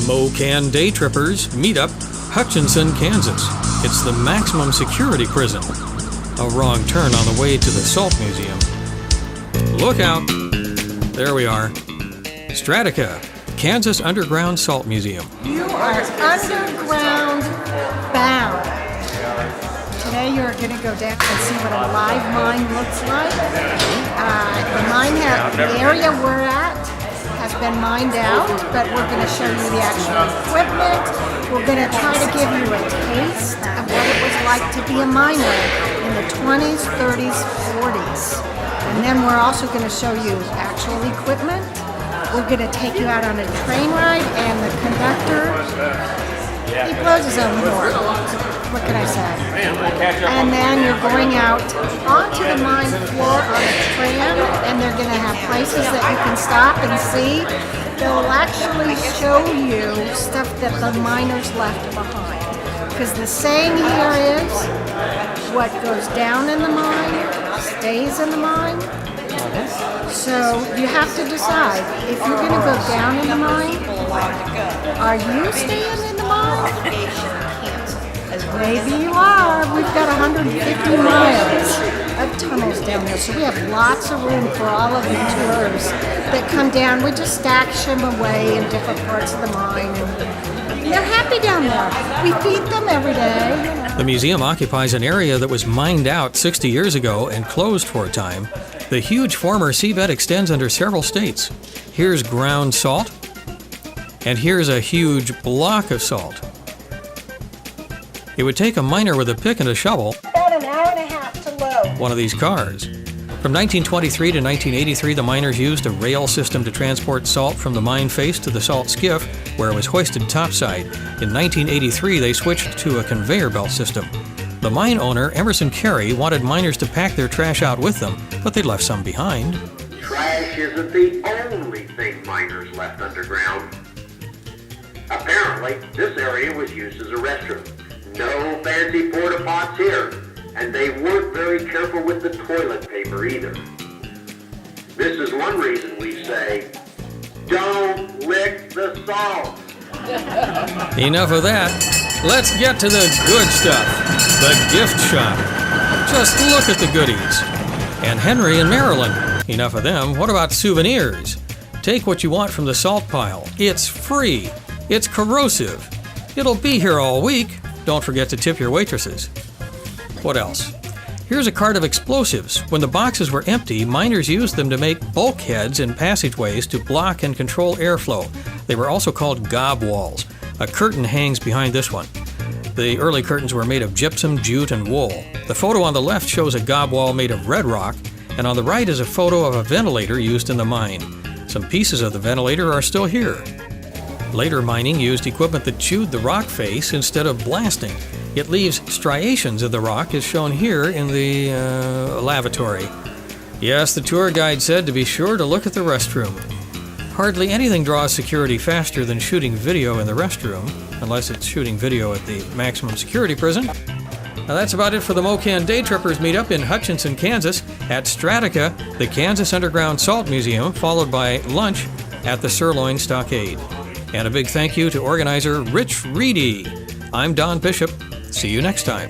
MoKan Day Trippers Meet-up, Hutchinson, Kansas. It's the maximum security prison. A wrong turn on the way to the Salt Museum. Look out! There we are. Strataca, Kansas Underground Salt Museum. You are underground bound. Today you're going to go down and see what a live mine looks like. The area we're at has been mined out, but we're going to show you the actual equipment. We're going to try to give you a taste of what it was like to be a miner in the 20s, 30s, 40s. And then we're also going to show you actual equipment. We're going to take you out on a train ride, and the conductor, he blows his own horn. What can I say? And then you're going out onto the mine floor on a tram, and they're going to have places that you can stop and see. They'll actually show you stuff that the miners left behind. Because the saying here is, what goes down in the mine stays in the mine. So you have to decide, if you're going to go down in the mine, are you staying in the mine? Maybe you are. We've got 150 miles of tunnels down there, so we have lots of room for all of the tours that come down. We just stash them away in different parts of the mine, and they're happy down there. We feed them every day. The museum occupies an area that was mined out 60 years ago and closed for a time. The huge former seabed extends under several states. Here's ground salt, and here's a huge block of salt. It would take a miner with a pick and a shovel About an hour and a half to load. one of these cars. From 1923 to 1983, the miners used a rail system to transport salt from the mine face to the salt skiff, where it was hoisted topside. In 1983, they switched to a conveyor belt system. The mine owner, Emerson Carey, wanted miners to pack their trash out with them, but they left some behind. Trash isn't the only thing miners left underground. Apparently, this area was used as a restroom. No fancy porta pots here, and they weren't very careful with the toilet paper either. This is one reason we say, don't lick the salt. Enough of that. Let's get to the good stuff. The gift shop. Just look at the goodies. And Henry and Marilyn. Enough of them. What about souvenirs? Take what you want from the salt pile. It's free. It's corrosive. It'll be here all week. Don't forget to tip your waitresses. What else? Here's a cart of explosives. When the boxes were empty, miners used them to make bulkheads in passageways to block and control airflow. They were also called gob walls. A curtain hangs behind this one. The early curtains were made of gypsum, jute, and wool. The photo on the left shows a gob wall made of red rock, and on the right is a photo of a ventilator used in the mine. Some pieces of the ventilator are still here. Later mining used equipment that chewed the rock face instead of blasting. It leaves striations of the rock, as shown here in the lavatory. Yes, the tour guide said to be sure to look at the restroom. Hardly anything draws security faster than shooting video in the restroom, unless it's shooting video at the maximum security prison. Now that's about it for the MoKan Day Trippers Meet-up in Hutchinson, Kansas, at Strataca, the Kansas Underground Salt Museum, followed by lunch at the Sirloin Stockade. And a big thank you to organizer Rich Reedy. I'm Don Bishop. See you next time.